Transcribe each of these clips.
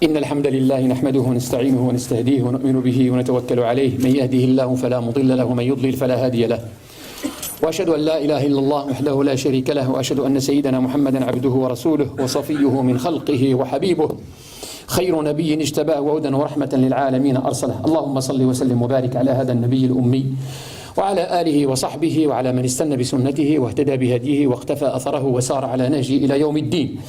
إن الحمد لله نحمده ونستعينه ونستهديه ونؤمن به ونتوكل عليه من يهده الله فلا مضل له ومن يضلل فلا هادي له وأشهد أن لا إله إلا الله وحده لا شريك له وأشهد أن سيدنا محمدا عبده ورسوله وصفيه من خلقه وحبيبه خير نبي اجتباه وهدى ورحمة للعالمين أرسله. اللهم صل وسلم وبارك على هذا النبي الأمي وعلى آله وصحبه وعلى من استنى بسنته واهتدى بهديه واقتفى أثره وسار على نهجه إلى يوم الدين.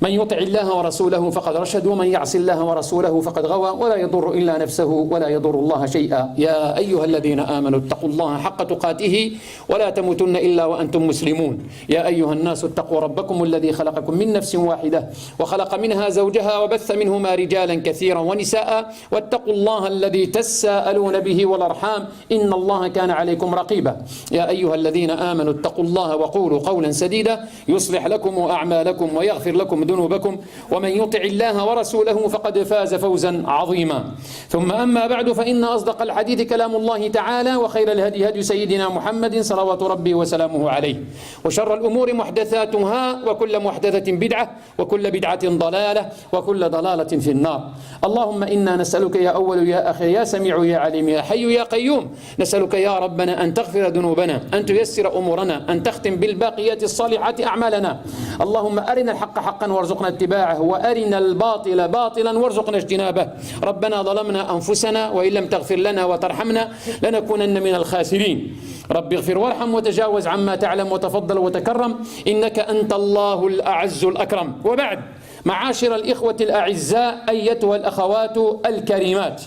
من يطع الله ورسوله فقد رشد ومن يعص الله ورسوله فقد غوى ولا يضر إلا نفسه ولا يضر الله شيئا. يا أيها الذين آمنوا اتقوا الله حق تقاته ولا تموتن إلا وأنتم مسلمون. يا أيها الناس اتقوا ربكم الذي خلقكم من نفس واحدة وخلق منها زوجها وبث منهما رجالا كثيرا ونساء واتقوا الله الذي تساءلون به والأرحام إن الله كان عليكم رقيبا. يا أيها الذين آمنوا اتقوا الله وقولوا قولا سديدا يصلح لكم أعمالكم ويغفر لكم ذنوبكم ومن يطع الله ورسوله فقد فاز فوزا عظيما. ثم أما بعد فإن أصدق الحديث كلام الله تعالى وخير الهدي هدي سيدنا محمد صلوات ربي وسلامه عليه وشر الأمور محدثاتها وكل محدثة بدعة وكل بدعة ضلالة وكل ضلالة في النار. اللهم إنا نسألك يا أول يا أخي يا سميع يا عليم يا حي يا قيوم نسألك يا ربنا أن تغفر ذنوبنا أن تيسر أمورنا أن تختم بالباقيات الصالحات أعمالنا. اللهم أرنا الحق حقا وارزقنا اتباعه وأرنا الباطل باطلا وارزقنا اجتنابه. ربنا ظلمنا أنفسنا وإن لم تغفر لنا وترحمنا لنكونن من الخاسرين. رب اغفر وارحم وتجاوز عما تعلم وتفضل وتكرم إنك أنت الله الأعز الأكرم. وبعد، معاشر الإخوة الأعزاء أيتها الأخوات الكريمات،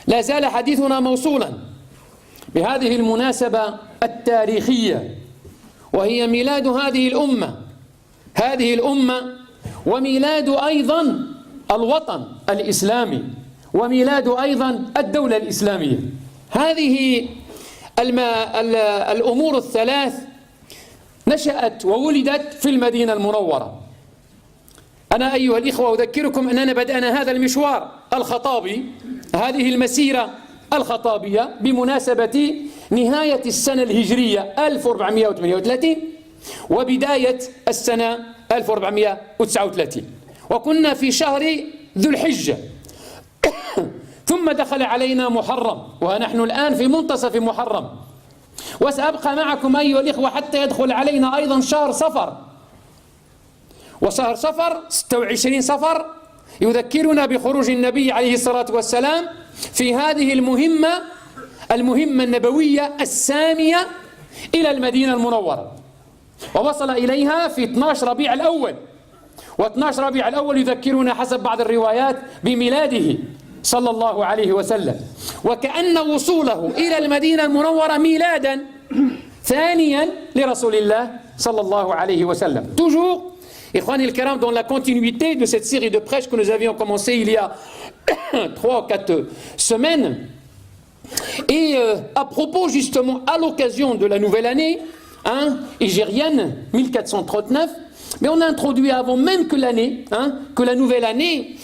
لا زال حديثنا موصولا بهذه المناسبة التاريخية وهي ميلاد هذه الأمة وميلاد أيضا الوطن الإسلامي وميلاد أيضا الدولة الإسلامية. هذه الأمور الثلاث نشأت وولدت في المدينة المنورة. أنا أيها الإخوة أذكركم أننا بدأنا هذا المشوار الخطابي هذه المسيرة الخطابية بمناسبة نهاية السنة الهجرية 1438 وبداية السنة 1439 وكنا في شهر ذو الحجة ثم دخل علينا محرم ونحن الآن في منتصف محرم وسأبقى معكم أيها الإخوة حتى يدخل علينا أيضا شهر صفر. وشهر صفر 26 صفر يذكرنا بخروج النبي عليه الصلاة والسلام في هذه المهمة النبوية السامية إلى المدينة المنورة ووصل إليها في 12 ربيع الأول. و12 ربيع الأول يذكرنا حسب بعض الروايات بميلاده صلى الله عليه وسلم وكأن وصوله إلى المدينة المنورة ميلادا ثانيا لرسول الله صلى الله عليه وسلم. Toujours, إخواني الكرام, dans la continuité de cette série de prêches que nous avions commencé il y a 3 ou 4 semaines et à propos justement à l'occasion de la nouvelle année hégérienne 1439, mais on a introduit avant même que que la nouvelle année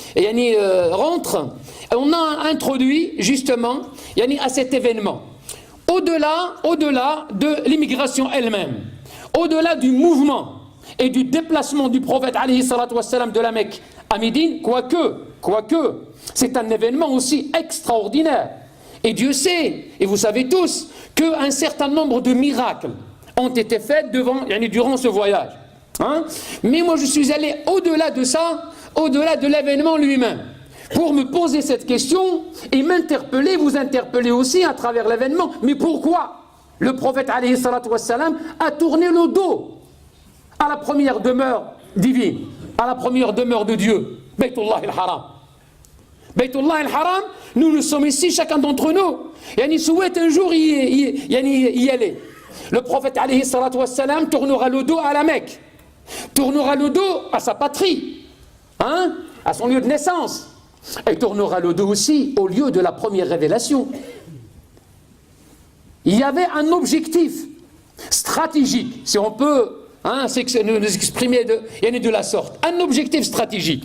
rentre, on a introduit justement à cet événement au-delà de l'immigration elle-même, au-delà du mouvement et du déplacement du prophète alayhi salatu wassalam de la Mecque à Médine, quoique c'est un événement aussi extraordinaire. Et Dieu sait, et vous savez tous, qu'un certain nombre de miracles ont été faits durant ce voyage. Mais moi je suis allé au-delà de ça, au-delà de l'événement lui-même, pour me poser cette question et m'interpeller, vous interpeller aussi à travers l'événement. Mais pourquoi le prophète alayhi salatu wassalam a tourné le dos à la première demeure divine, à la première demeure de Dieu, Baytullah al-Haram. Baytullah al-Haram, nous sommes ici, chacun d'entre nous, souhaite un jour y aller. Le prophète alayhi salatu wassalam tournera le dos à la Mecque, tournera le dos à sa patrie, à son lieu de naissance, et tournera le dos aussi au lieu de la première révélation. Il y avait un objectif stratégique, si on peut nous exprimer de la sorte, un objectif stratégique.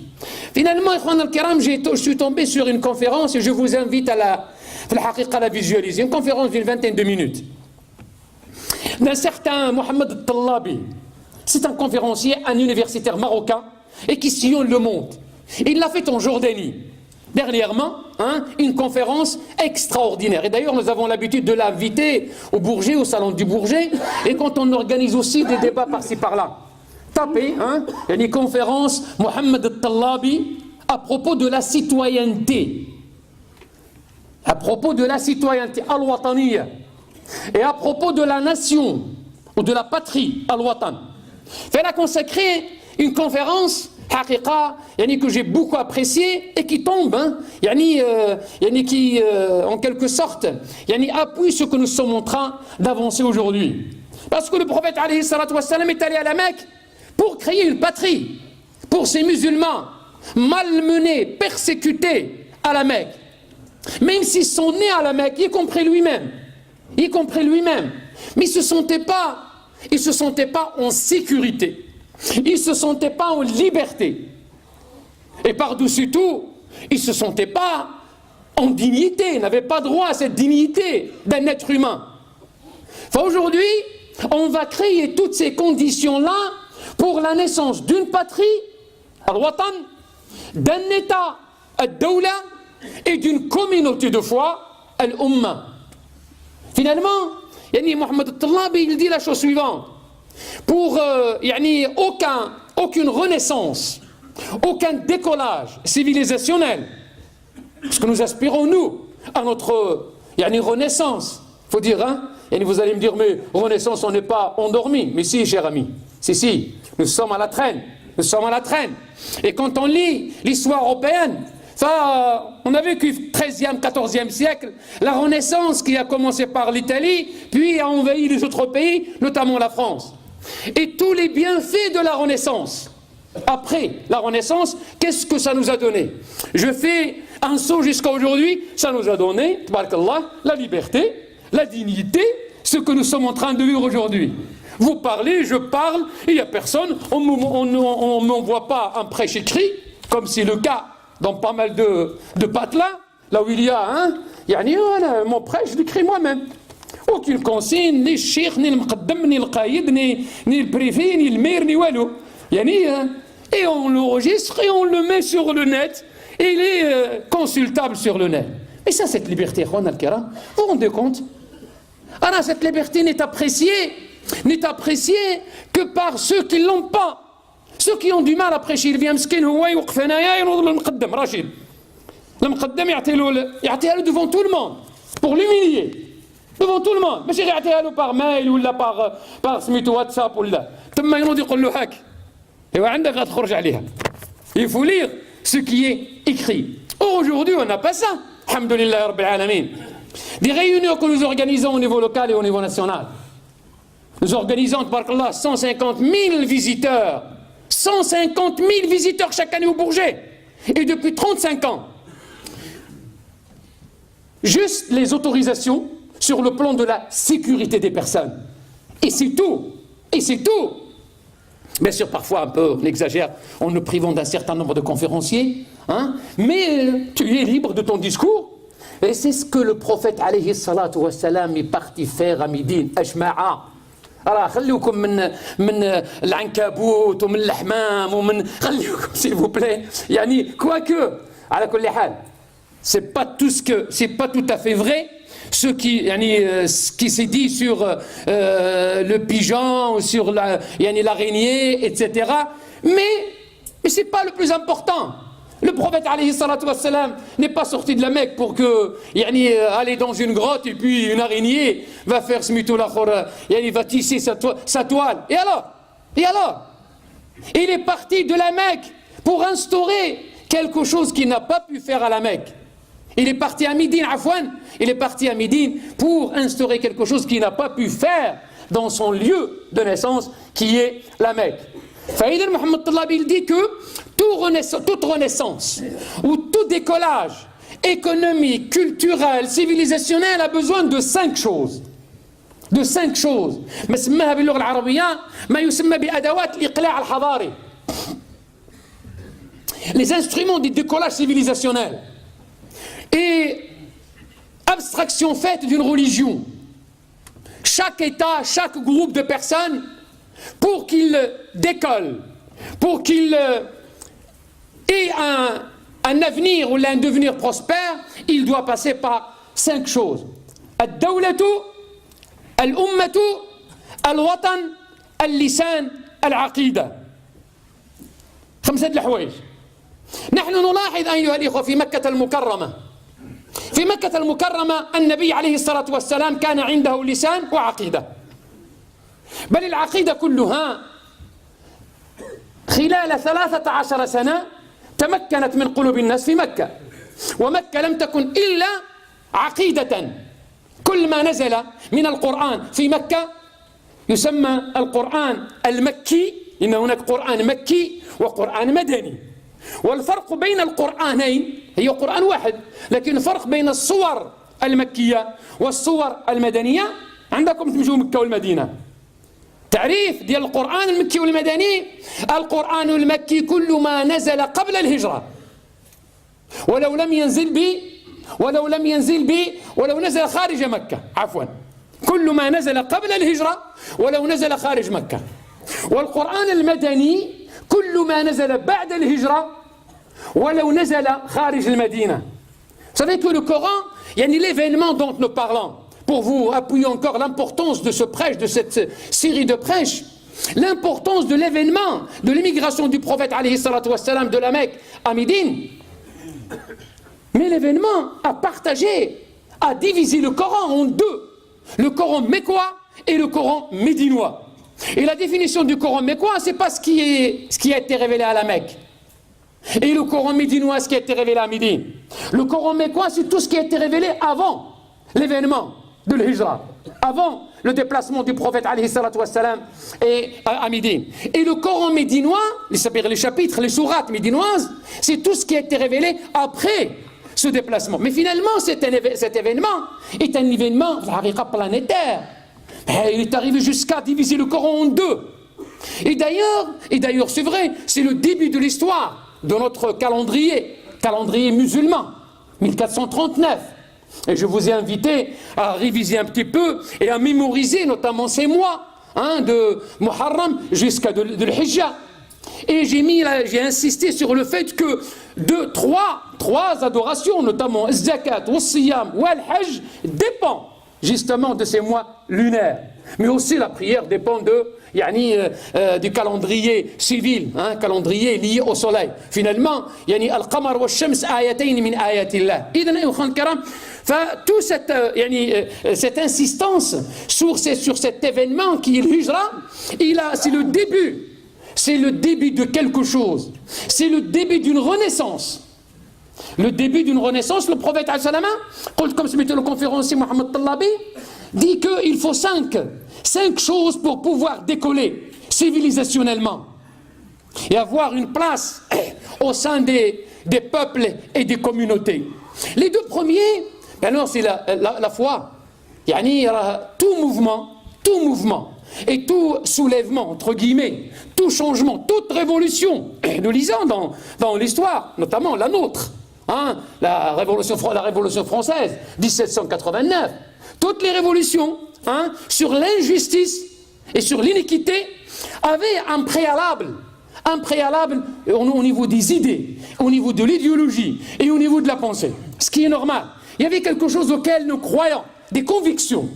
Finalement, Ikhwan al-Kiram, je suis tombé sur une conférence et je vous invite à la visualiser, une conférence d'une vingtaine de minutes d'un certain Mohamed al-Tallabi. C'est un conférencier, un universitaire marocain et qui sillonne le monde Il l'a fait en Jordanie. Dernièrement, une conférence extraordinaire. Et d'ailleurs, nous avons l'habitude de l'inviter au Bourget, au salon du Bourget. Et quand on organise aussi des débats par-ci par-là, tapez, il y a une conférence Mohamed Al-Tallabi à propos de la citoyenneté. À propos de la citoyenneté al-Wataniya. Et à propos de la nation, ou de la patrie al-Watan. Elle a consacré une conférence que j'ai beaucoup apprécié et qui tombe, qui en quelque sorte appuie ce que nous sommes en train d'avancer aujourd'hui. Parce que le prophète alayhi salatu wassalam est allé à la Mecque pour créer une patrie pour ces musulmans malmenés, persécutés à la Mecque. Même s'ils sont nés à la Mecque, y compris lui-même, mais ils ne se sentaient pas en sécurité. Ils ne se sentaient pas en liberté. Et par-dessus tout, ils ne se sentaient pas en dignité, ils n'avaient pas droit à cette dignité d'un être humain. Enfin, aujourd'hui, on va créer toutes ces conditions-là pour la naissance d'une patrie, al-Watan, d'un État, al-Dawla, et d'une communauté de foi, al-Umma. Finalement, Mohamed Al-Tallabi, il dit la chose suivante. Pour aucune renaissance, aucun décollage civilisationnel, parce que nous aspirons, nous, à notre renaissance. Il faut dire, vous allez me dire, mais renaissance, on n'est pas endormi. Mais si, cher ami, si, nous sommes à la traîne. Et quand on lit l'histoire européenne, on a vécu 13e, 14e siècle, la Renaissance qui a commencé par l'Italie, puis a envahi les autres pays, notamment la France. Et tous les bienfaits de la Renaissance. Après la Renaissance, qu'est-ce que ça nous a donné? Je fais un saut jusqu'à aujourd'hui, ça nous a donné, tabarakallah, la liberté, la dignité, ce que nous sommes en train de vivre aujourd'hui. Vous parlez, je parle, il n'y a personne, on ne m'envoie pas un prêche écrit, comme c'est le cas dans pas mal de patelins, là où il y a, mon prêche, je l'écris moi-même. Aucune consigne, ni le cheikh, ni le mqaddam, ni le qaïd, ni le préfet, ni le maire, ni walou. Et on l'enregistre et on le met sur le net, et il est consultable sur le net. Et ça, cette liberté, vous vous rendez compte? Alors, cette liberté n'est appréciée que par ceux qui ne l'ont pas. Ceux qui ont du mal à prêcher, il vient مسكين هو يوقف هنايا ينوض للمقدم رشيد. المقدم يعطيها له devant tout le monde pour l'humilier. Devant tout le monde. ماشي غير يعطيها له par mail ولا par سميتو واتساب ولا. ثم ينوض يقول له هاك. ايوا عندك غتخرج عليها. Il faut lire ce qui est écrit. Aujourd'hui, on n'a pas ça. Alhamdulillah Rabbil Alamin. Des réunions que nous organisons au niveau local et au niveau national. Nous organisons, tabarakallah, 150 000 visiteurs. 150 000 visiteurs chaque année au Bourget. Et depuis 35 ans. Juste les autorisations sur le plan de la sécurité des personnes. Et c'est tout. Bien sûr, parfois un peu, on exagère en nous privant d'un certain nombre de conférenciers. Mais tu es libre de ton discours. Et c'est ce que le prophète alayhi salatu wassalam est parti faire à Médine. Ajma'a. راه خليوكم من العنكبوت ومن الحمام ومن خليوكم s'il vous plaît quoique على كل حال c'est pas tout à fait vrai ce qui s'est dit sur le pigeon ou sur l'araignée, etc. mais c'est pas le plus important. Le prophète alayhi salatu wassalam n'est pas sorti de la Mecque pour que aller dans une grotte et puis une araignée va faire ce mytho-l'akhor, va tisser sa toile. Et alors il est parti de la Mecque pour instaurer quelque chose qu'il n'a pas pu faire à la Mecque. Il est parti à Médine, pour instaurer quelque chose qu'il n'a pas pu faire dans son lieu de naissance qui est la Mecque. Faïd Mohamed Al-Tallabi, il dit que toute renaissance ou tout décollage économique, culturel, civilisationnel a besoin de 5 choses. ما سماها باللغة العربية ما يسمى بأدوات الإقلاع الحضاري. Les instruments du décollage civilisationnel et abstraction faite d'une religion. Chaque État, chaque groupe de personnes, pour qu'il décolle, pour qu'il et un avenir ou un devenir prospère, il doit passer par 5 choses. الدولة الأمة الوطن اللسان العقيدة. 5 الحوايج. نحن نلاحظ أيها الإخوة في مكة المكرمة، في مكة المكرمة النبي عليه الصلاة والسلام كان عنده لسان وعقيدة، بل العقيدة كلها خلال 13 سنة تمكنت من قلوب الناس في مكة، ومكة لم تكن إلا عقيدة. كل ما نزل من القرآن في مكة يسمى القرآن المكي، إن هناك قرآن مكي وقرآن مدني، والفرق بين القرآنين هي قرآن واحد، لكن الفرق بين الصور المكية والصور المدنية عندكم تمشوا مكة والمدينة. تعريف ديال القرآن المكي والمدني: القرآن المكي كل ما نزل قبل الهجرة ولو نزل خارج مكة، كل ما نزل قبل الهجرة ولو نزل خارج مكة. والقرآن المدني كل ما نزل بعد الهجرة ولو نزل خارج المدينة. Vous savez que le Coran, l'événement dont nous parlons, pour vous appuyer encore l'importance de ce prêche, de cette série de prêches, l'importance de l'événement de l'immigration du prophète alayhi salatu wassalam de la Mecque à Médine. Mais l'événement a partagé, a divisé le Coran en 2, le Coran mécois et le Coran médinois. Et la définition du Coran mécois, c'est pas ce qui a été révélé à la Mecque. Et le Coran médinois, ce qui a été révélé à Médine. Le Coran mécois, c'est tout ce qui a été révélé avant l'événement de l'Hijra, avant le déplacement du prophète alayhi salatu wassalam à Médine. Et le Coran médinois, les chapitres, les sourates médinoises, c'est tout ce qui a été révélé après ce déplacement. Mais finalement, cet événement est un événement planétaire. Il est arrivé jusqu'à diviser le Coran en 2. Et d'ailleurs, c'est vrai, c'est le début de l'histoire de notre calendrier musulman, 1439. Et je vous ai invité à réviser un petit peu et à mémoriser notamment ces mois de Muharram jusqu'à de l'Hijja. Et j'ai insisté sur le fait que trois adorations, notamment Zakat, Siyam ou Al-Hajj, dépendent justement de ces mois lunaires. Mais aussi la prière dépend du calendrier civil, calendrier lié au soleil. Finalement, Al-Qamar wa Shams ayatayn min ayatillah. Toute cette insistance sur cet événement qui est l'Hijra, c'est le début de quelque chose. C'est le début d'une renaissance. Le début d'une renaissance, le prophète, comme ce le conférencier Mohamed Tallabi, dit qu'il faut 5 choses pour pouvoir décoller civilisationnellement et avoir une place au sein des peuples et des communautés. Les 2 premiers, alors c'est la foi. Tout mouvement et tout soulèvement, entre guillemets, tout changement, toute révolution, nous lisons dans l'histoire, notamment la nôtre, la révolution française, 1789, toutes les révolutions sur l'injustice et sur l'iniquité avaient un préalable au niveau des idées, au niveau de l'idéologie et au niveau de la pensée, ce qui est normal. Il y avait quelque chose auquel nous croyons, des convictions.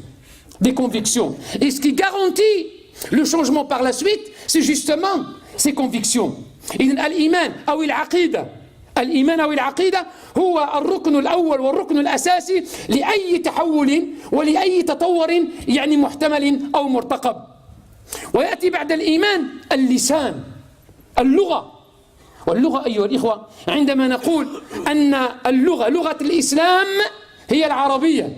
Et ce qui garantit le changement par la suite, c'est justement ces convictions. Al-Iman ou al-Aqida. الإيمان أو العقيدة هو الركن الأول والركن الأساسي لأي تحول ولأي تطور محتمل أو مرتقب. ويأتي بعد الإيمان اللسان، اللغة. واللغة أيها الإخوة، عندما نقول أن لغة الإسلام هي العربية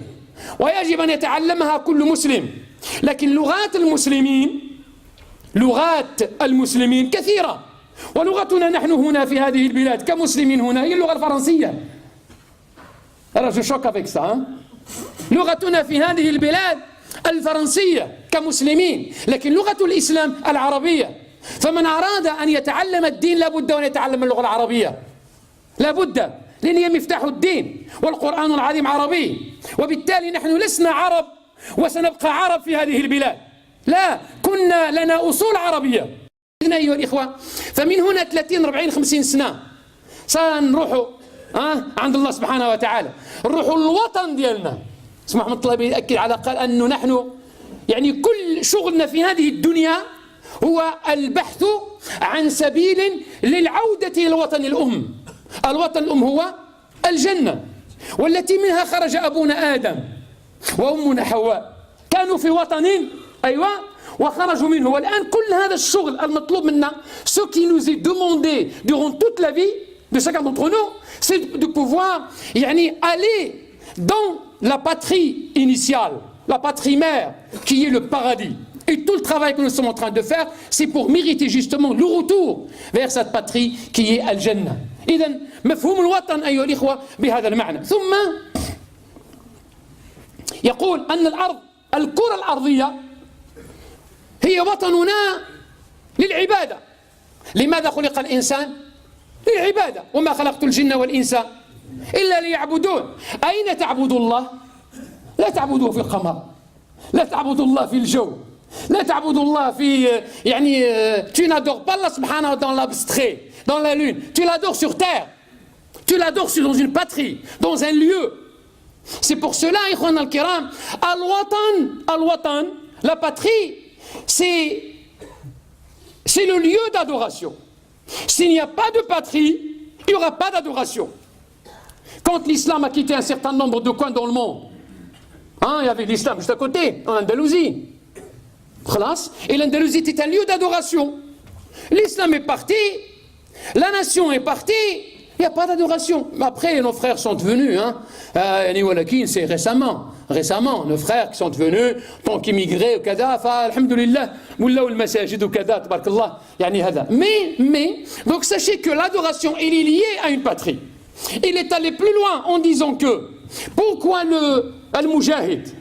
ويجب أن يتعلمها كل مسلم، لكن لغات المسلمين كثيرة، ولغتنا نحن هنا في هذه البلاد كمسلمين هنا هي اللغة الفرنسية. Alors je choque avec ça. لغتنا في هذه البلاد الفرنسية كمسلمين، لكن لغة الإسلام العربية. فمن أراد أن يتعلم الدين لابد أن يتعلم اللغة العربية، لابد، لأن هي مفتاح الدين، والقرآن العظيم عربي، وبالتالي نحن لسنا عرب وسنبقى عرب في هذه البلاد، لا، كنا لنا أصول عربية. أيها الإخوة، فمن هنا 30 40 50 سنة سنروحوا عند الله سبحانه وتعالى، نروحوا للوطن ديالنا. اسمح محمد الطلبي يأكد على قال أنه نحن يعني كل شغلنا في هذه الدنيا هو البحث عن سبيل للعودة إلى الوطن الأم. الوطن الأم هو الجنة، والتي منها خرج أبونا آدم وأمنا حواء، كانوا في وطن أيوة وخرجوا منه. والآن كل هذا الشغل المطلوب منا، ce qui nous est demandé durant toute la vie de chacun d'entre nous, c'est de pouvoir aller dans la patrie initiale, la patrie mère, qui est le paradis. Et tout le travail que nous sommes en train de faire, c'est pour mériter justement le retour vers cette patrie qui est Al-Jannah. إذن مفهوم الوطن أيها الإخوة بهذا المعنى. ثم يقول أن الكرة الأرضية هي وطننا للعبادة. لماذا خلق الإنسان؟ للعبادة. وما خلقت الجن والإنس إلا ليعبدون. أين تعبد الله؟ لا تعبدوه في القمر، لا تعبد الله في الجو، لا تعبد الله في tu n'adores pas Allah subhanahu dans l'abstrait, dans la lune, tu l'adores sur terre, tu l'adores dans une patrie, dans un lieu. C'est pour cela, ikhwan al-kiram, al-watan, la patrie, c'est le lieu d'adoration. S'il n'y a pas de patrie, il n'y aura pas d'adoration. Quand l'islam a quitté un certain nombre de coins dans le monde, il y avait l'islam juste à côté, en Andalousie. Et l'Andalousie était un lieu d'adoration. L'islam est parti, la nation est partie, il n'y a pas d'adoration. Après, nos frères sont devenus, c'est récemment, nos frères qui sont devenus, tant qu'immigrés, alhamdulillah, mais, donc sachez que l'adoration, elle est liée à une patrie. Il est allé plus loin en disant que, pourquoi Al-Mujahid,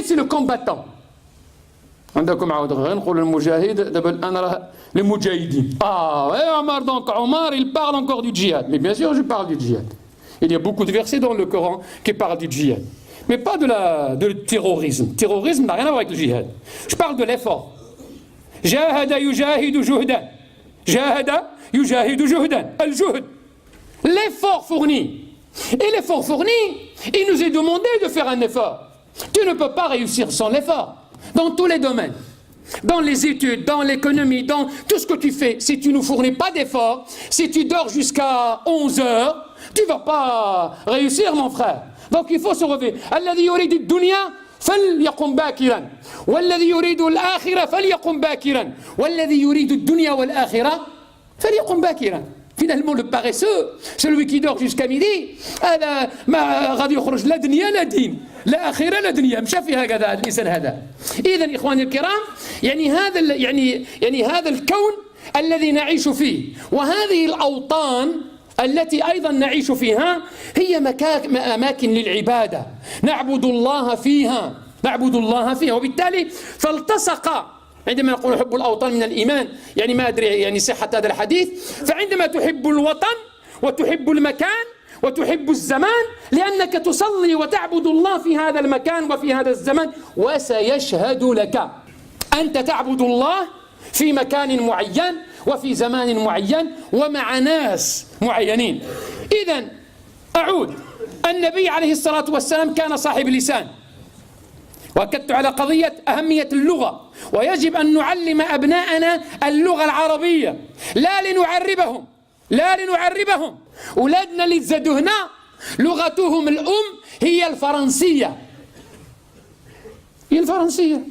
c'est le combattant. عندكم عاود غير نقول المجاهد دابا انا راه المجاهدين عمر دونك عمر il parle encore du djihad, mais bien sûr je parle du djihad. Il y a beaucoup de versets dans le Coran qui parlent du djihad, mais pas de terrorisme. Terrorisme n'a rien à voir avec le djihad. Je parle de l'effort. جاهد يجاهد جهدا جاهد يجاهد جهدا الجهد, l'effort fourni. Et l'effort fourni, il nous est demandé de faire un effort. Tu ne peux pas réussir sans l'effort. Dans tous les domaines, dans les études, dans l'économie, dans tout ce que tu fais, si tu ne fournis pas d'efforts, si tu dors jusqu'à 11 heures, tu ne vas pas réussir, mon frère. Donc il faut se relever. الذي يريد الدنيا فليقم باكرا والذي يريد الآخرة فليقم باكرا والذي يريد الدنيا والآخرة فليقم باكرا. Finalement, le paresseux, celui qui dort jusqu'à midi, ما غادي يخرج لا دنيا لا دين لا آخرة لا دنيا. مشى في هكذا الإنسان هذا. إذن إخواني الكرام، هذا الكون الذي نعيش فيه وهذه الأوطان التي أيضا نعيش فيها هي أماكن للعبادة، نعبد الله فيها. وبالتالي فالتصق، عندما نقول حب الأوطان من الإيمان، ما أدري صحة هذا الحديث، فعندما تحب الوطن وتحب المكان وتحب الزمان، لأنك تصلي وتعبد الله في هذا المكان وفي هذا الزمان، وسيشهد لك. أنت تعبد الله في مكان معين وفي زمان معين ومع ناس معينين. إذن أعود، النبي عليه الصلاة والسلام كان صاحب لسان، وأكدت على قضية أهمية اللغة، ويجب أن نعلم أبناءنا اللغة العربية، لا لنعربهم. أولادنا اللي تزادوا هنا لغتهم الأم هي الفرنسية.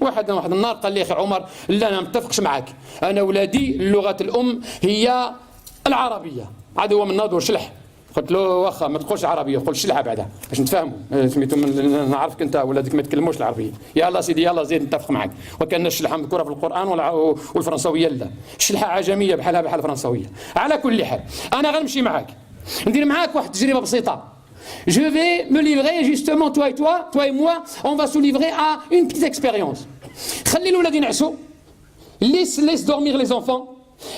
واحد النهار قال لي أخي عمر، لا أنا متفقش معك، أنا ولادي اللغة الأم هي العربية. عاد هو من ناظر شلح، قلت له واخا ما تقولش عربيه، قول شلها بعدها باش نتفاهموا. سميتو نعرفك انت ولادك ما يتكلموش العربيه. يلا سيدي يلا زيد نتفق معك. وكان الشلحه مذكوره في القران والفرنسويه لا، الشلحه عجميه بحال الفرنسويه. على كل حال انا غنمشي معك، ندير معاك واحد التجربه بسيطه. Je vais me livrer justement, toi et moi, on va se livrer à une petite expérience. خلي الولاد ينعسوا، laisse dormir les enfants,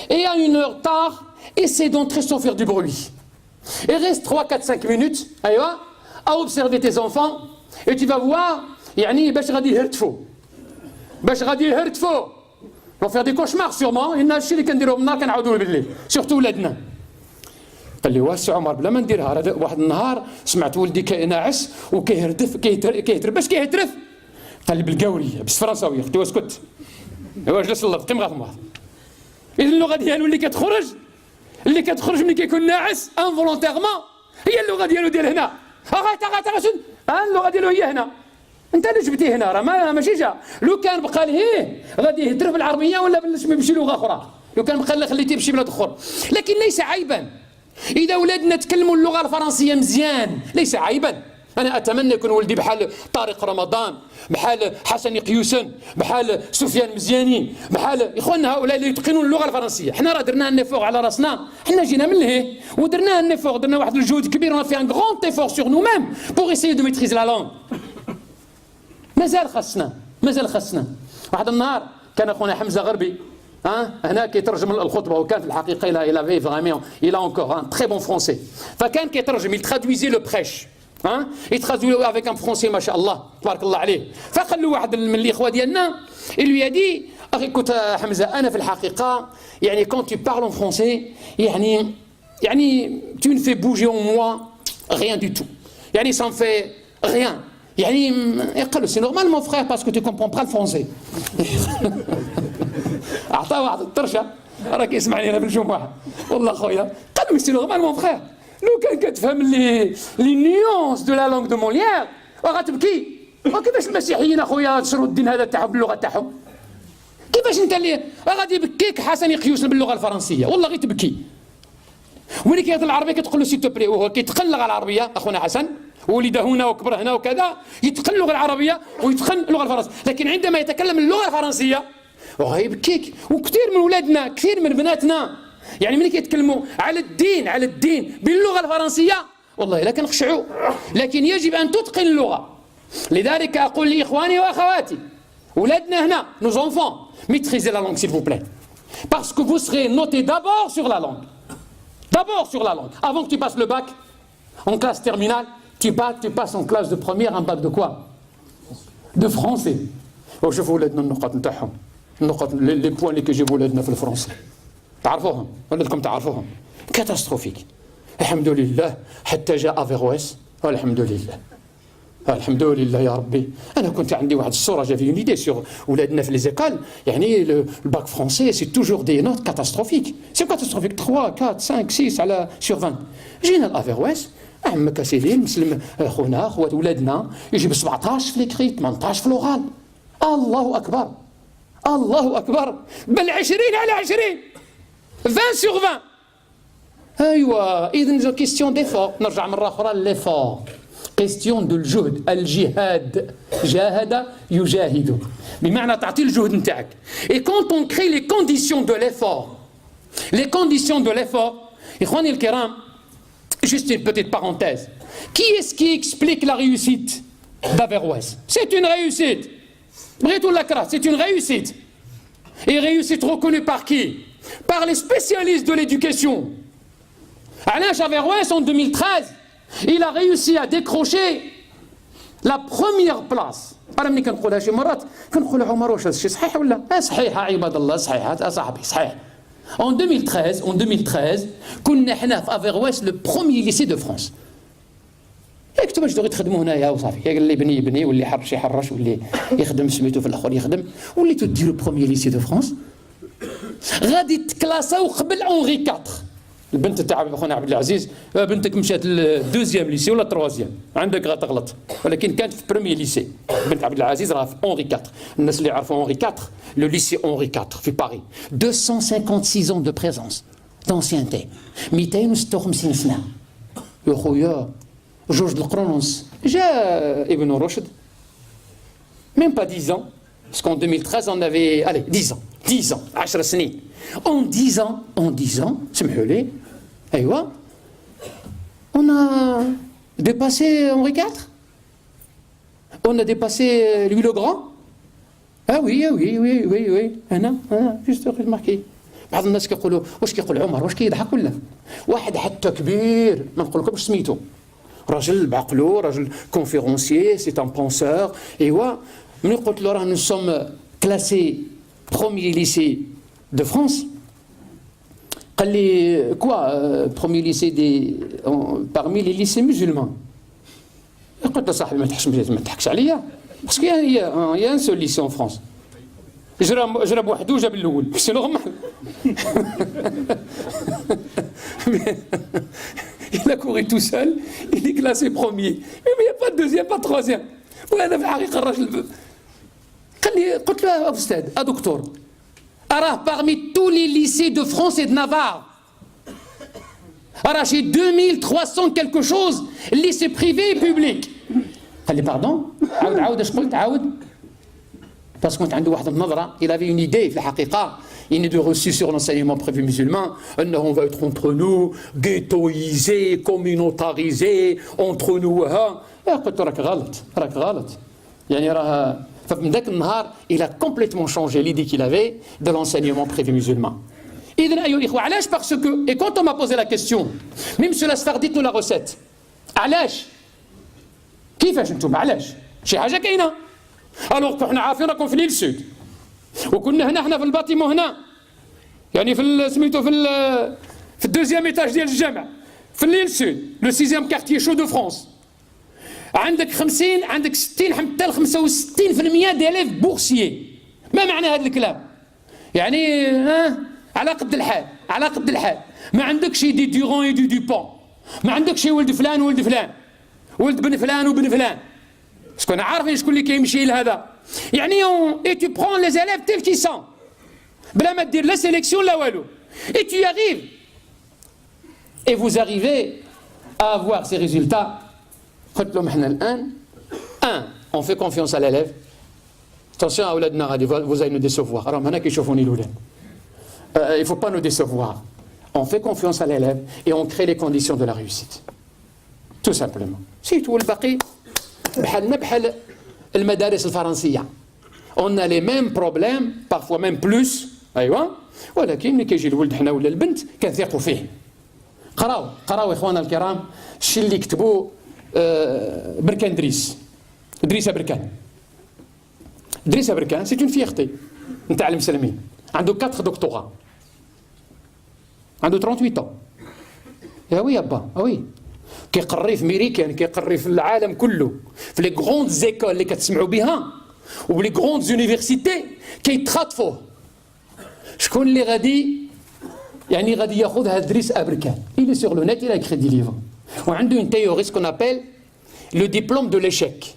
et à une heure tard, essaie d'entrer sans faire du bruit. Et reste 3, 4, 5 minutes à observer tes enfants, et tu vas voir باش غادي يهرتفوا ils vont faire des cauchemars sûrement. إن هادشي اللي كنديروه بالنهار كنعاودوه بالليل، surtout ولادنا. قال لي واسع عمر بلا ما نديرها. واحد النهار سمعت ولدي كيناعس وكيهردف كيهترف كيهترف. قال لي بالقاوليه بالفرنساويه. قلت له اسكت هو جلس الله قيم غاض. اذا اللغه ديالو اللي كتخرج ملي كيكون ناعس انفولونتيرمون هي اللغه ديالو ديال هنا. اغا اللغه ديالو هي هنا. انت اللي جبتيه هنا راه ماشي جا. لو كان بقى ليه غادي يهدر بالعربيه ولا بشي لغه اخرى. لو كان بقى خليتيه بشي بلاد اخر. لكن ليس عيبا اذا ولادنا تكلموا اللغه الفرنسيه مزيان، ليس عيبا. انا اتمنى يكون ولدي بحال طارق رمضان، بحال حسن قيوسن، بحال سفيان مزياني، بحال اخواننا هؤلاء اللي يتقنون اللغه الفرنسيه. حنا راه درنا ان ايفور على راسنا، حنا جينا من لهيه ودرنا ان ايفور، درنا واحد الجهد كبير. اون في ان غران ايفور سور نو ميم بور ايسيي دو ميتريز لا لونغ. مازال خاصنا. واحد النهار كان اخونا حمزه غربي هنا كيترجم الخطبه، وكان في الحقيقه il avait vraiment il a encore un très bon français. فكان كيترجم il traduisait le prêche il traduisait avec un français ما شاء الله تبارك الله عليه. فقال له واحد من الاخوه ديالنا il lui a dit écoute حمزه انا في الحقيقه يعني quand tu parles en français يعني tu ne fais bouger en moi rien du tout يعني ça me fait rien يعني قال له c'est normal mon frère parce que tu comprends pas le français. أعطاه واحد الطرشة راه كيسمعني أنا بالجمعة والله خويا. قال له سي نورمال مون فخير لو كان كتفهم لي نيونس دو لا لونغ دو موليير وغتبكي. وكيفاش المسيحيين اخويا تشروا الدين هذا تاعهم باللغة تاعهم؟ كيفاش انت اللي غادي يبكيك حسن قيوسن باللغة الفرنسية والله غير تبكي. وملي كيهضر العربية كتقول له سي تو بلي وهو كيتقن اللغة العربية اخونا حسن ولد هنا وكبر هنا وكذا يتقن اللغة العربية ويتقن اللغة الفرنسية. لكن عندما يتكلم اللغة الفرنسية وغيبكيك. وكثير من ولادنا كثير من بناتنا يعني ملي كيتكلموا على الدين باللغه الفرنسيه والله لا كنخشعوا. لكن يجب ان تتقن اللغه. لذلك اقول لاخواني واخواتي ولادنا هنا nos enfants maîtrisez la langue s'il vous plaît parce que vous serez notés d'abord sur la langue avant que tu passes le bac en classe terminale. tu passes en classe de première un bac de quoi? de français. وشوفوا ولادنا النقاط نتاعهم النقط لي بوان اللي كيجيبوا ولادنا في الفرنسي تعرفوهم ولادكم تعرفوهم كاتاستروفيك. الحمد لله حتى جاء افيرويس الحمد لله يا ربي. انا كنت عندي واحد الصوره جافي اون ايدي سور ولادنا في لي زيكال يعني الباك فرونسي سي توجور دي نوت كاتاستروفيك. سي كاتاستروفيك 3 4 5 6 على سور 20. جينا الافيرويس عمك سيدي مسلم خونا خوات ولادنا يجيب 17 في ليكري 18 في لوغال. الله أكبر بل 20 على 20 20 sur 20. أيوة إذن كيستيون ديفور. نرجع مرة أخرى ليفور كيستيون دو الجهد الجهاد جاهد يجاهد بمعنى تعطي الجهد نتاعك. et quand on crée les conditions de l'effort إخواني الكرام juste une petite parenthèse qui est-ce qui explique la réussite d'Averroès? C'est une réussite. C'est une réussite. Et réussite reconnue par qui? Par les spécialistes de l'éducation. Alain Averroès en 2013, il a réussi à décrocher la première place. أنا ملي كنقولها شي مرات كنقول عمر واش هذا الشيء صحيح ولا؟ صحيح عباد الله صحيح صاحبي صحيح. En 2013 كنا حنا في افيرويس لو بروميير ليسي دو فرانس. ياك نتوما تقدروا تخدموا هنايا وصافي ياك اللي يبني واللي يحرش يحرش واللي يخدم سميتو في الاخر يخدم وليتو ديروا بروميير ليسي دو فرانس. غادي تكلاساو قبل اونغي 4. البنت تاع خونا عبد العزيز بنتك مشات للدوزيام ليسي ولا تروازيام عندك غتغلط ولكن كانت في بروميير ليسي. بنت عبد العزيز راه في اونغي 4. الناس اللي يعرفوا اونغي 4 لو ليسي اونغي 4 في باريس 256 ans de présence d'ancienneté 256 سنه. يا خويا جورج القرونس جاء ابن رشد même pas 10 ans parce qu'en 2013 on avait 10 ans 10 سنين. en 10 ans سمحوا لي ايوا on a dépassé Henri IV, on a dépassé Louis le Grand. ah oui انا juste remarqué. بعض الناس كيقولوا واش كيقول عمر واش كيضحك ولا واحد حتى كبير ما نقولكمش سميتو راجل بعقلو راجل كونفيرونسيي سي ان بونسور. ايوا ملي قلت له راه نو سوم كلاسي بروميير ليسي دو فرانس قال لي كوا برومي ليسي parmi les lycées musulmans. قلت له صاحبي ما تضحكش عليا باسكو يا ان سول ليسي en France. جرب وحده وجاب الاول سي نورمال. Il a couru tout seul, il est classé premier. Mais il n'y a pas de deuxième, pas de troisième. وهذا في الحقيقة الراجل قال لي قلت له أستاذ دكتور أراه parmi tous les lycées de France et de Navarre أراه شي 2300 quelque chose lycées privés et publics. قال لي باردون عاود اش قلت عاود باسكو كنت عنده واحد النظرة il avait une idée في الحقيقة une idée reçue sur l'enseignement privé musulman أنه on va être entre nous ghettoisés communautarisés entre nous قلت له راك غلط يعني راه فمن ذاك النهار il a complètement changé l'idée qu'il avait de l'enseignement privé musulman. إذن أيها الإخوة علاش parce que et quand on m'a posé la question même sur la sfardite ou la recette علاش كيفاش انتم علاش شي حاجة كاينة الوغ احنا عارفين راكم في ليل سود وكنا هنا في الباطيمون هنا يعني في سميتو في الدوزيام ايتاج ديال الجامع في الليل سود لو سيزيام كارتيي شو دو فرانس عندك 50 عندك 60 حتى ل 65% دياليف بورسيي. ما معنى هذا الكلام؟ يعني على قد الحال على قد الحال ما عندكش دي دورون اي دي دوبون ما عندكش ولد فلان وولد فلان ولد بن فلان وبن فلان باسكو انا عارفين شكون اللي كيمشي لهذا يعني اي تو برون لي زيليف تيل كي سون بلا ما دير لا سيليكسيون لا والو اي تو arrives et vous arrivez à avoir ces résultats. قلت لهم احنا الان on fait confiance à l'élève. attention اولادنا غادي vous allez nous décevoir راهم هنا كيشوفوني الاولاد. Il faut pas nous décevoir. On fait confiance à l'élève et on crée les conditions de la réussite. Tout simplement. سيت والباقي بحالنا بحال المدارس الفرنسية. On a les mêmes problèmes parfois même plus. ايوا ولكن ملي كيجي الولد حنا ولا البنت كنثيقوا فيه. قراو اخواننا الكرام الشيء اللي كتبوه بركان إدريسة بركان سي اون فيغتي نتاع المسلمين عنده 4 دكتوراه عنده 38 ans يا وي يابا وي كيقري في ميريكان كيقري في العالم كله في لي غروند زيكول اللي كتسمعوا بها ولي غروند زونيفرسيتي كيتخاطفوه. شكون اللي غادي ياخذ هذا إدريس أبركان il est sur le net il a écrit des livres وعنده une théorie ce qu'on appelle le diplôme de l'échec.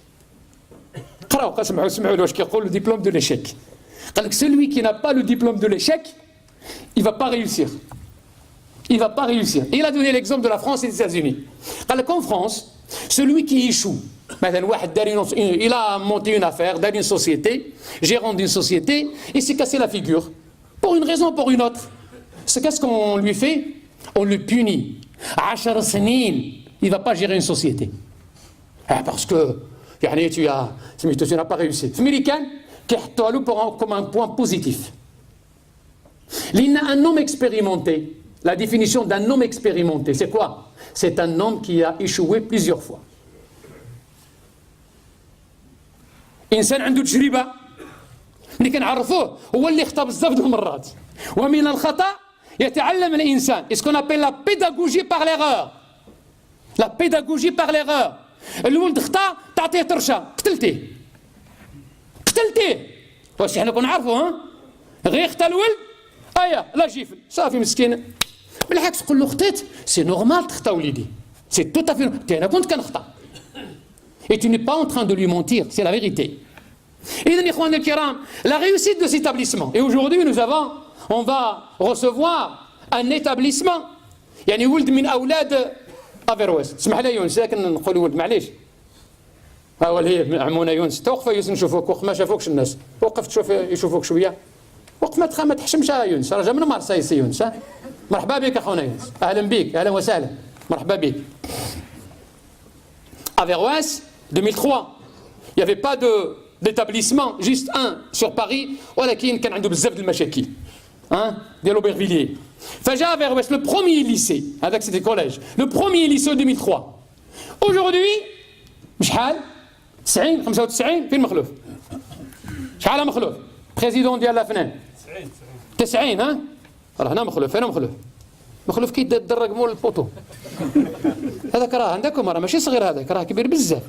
قراو سمعوا له واش كيقول le diplôme de l'échec. قال لك celui qui n'a pas le diplôme de l'échec il va pas réussir. Il va pas réussir. Et il a donné l'exemple de la France et des États-Unis. قال لك en France celui qui échoue مثلا واحد دار il a monté une affaire dans une société gérant d'une société il s'est cassé la figure pour une raison ou pour une autre. C'est qu'est-ce qu'on lui fait? On le punit. 10 سنين il va pas gérer une société. Parce que يعني tu n'as pas réussi. في أمريكان كيحطوها له comme un point positif. لأن un homme expérimenté, la définition d'un homme expérimenté, c'est quoi? C'est un homme qui a échoué plusieurs fois. إنسان عنده تجربة اللي كنعرفوه هو اللي خطا بزاف د المرات ومن الخطأ يتعلم الإنسان. C'est ce qu'on appelle la pédagogie par l'erreur. La pédagogie par l'erreur. الولد خطا تعطيه طرشه قتلتيه واش حنا كنعرفوا غير خطا الولد لا جيفل صافي مسكين. بالعكس قول له خطيت سي نورمال تخطا وليدي سي تو افي انا كنت كنخطا et tu n'es pas en train de lui mentir c'est la vérité. إذن إخواننا الكرام la réussite de cet établissement et aujourd'hui on va recevoir un établissement يعني ولد من أولاد أفيرويس. اسمح لي يونس لكن نقول ولد معليش هي عمونا يونس توقف يونس نشوفوك وقف ما شافوكش الناس وقف تشوف يشوفوك شويه وقف ما تحشمش يونس راه جا من مارسايس يونس مرحبا بك اخونا يونس اهلا بك اهلا وسهلا مرحبا بك. Averroès 2003 il y avait pas d'établissement juste un sur Paris ولكن كان عنده بزاف د المشاكل ديال Aubervilliers. فجاء Averroès le premier lycée avec c'était collège le premier lycée en 2003. Aujourd'hui شحال 90 95 فين مخلوف شحال مخلوف بريزيدون ديال الافنان 90 راه هنا مخلوف مخلوف كي يدرق مول البوطو. هذاك راه عندكم راه ماشي صغير، هذاك راه كبير بزاف.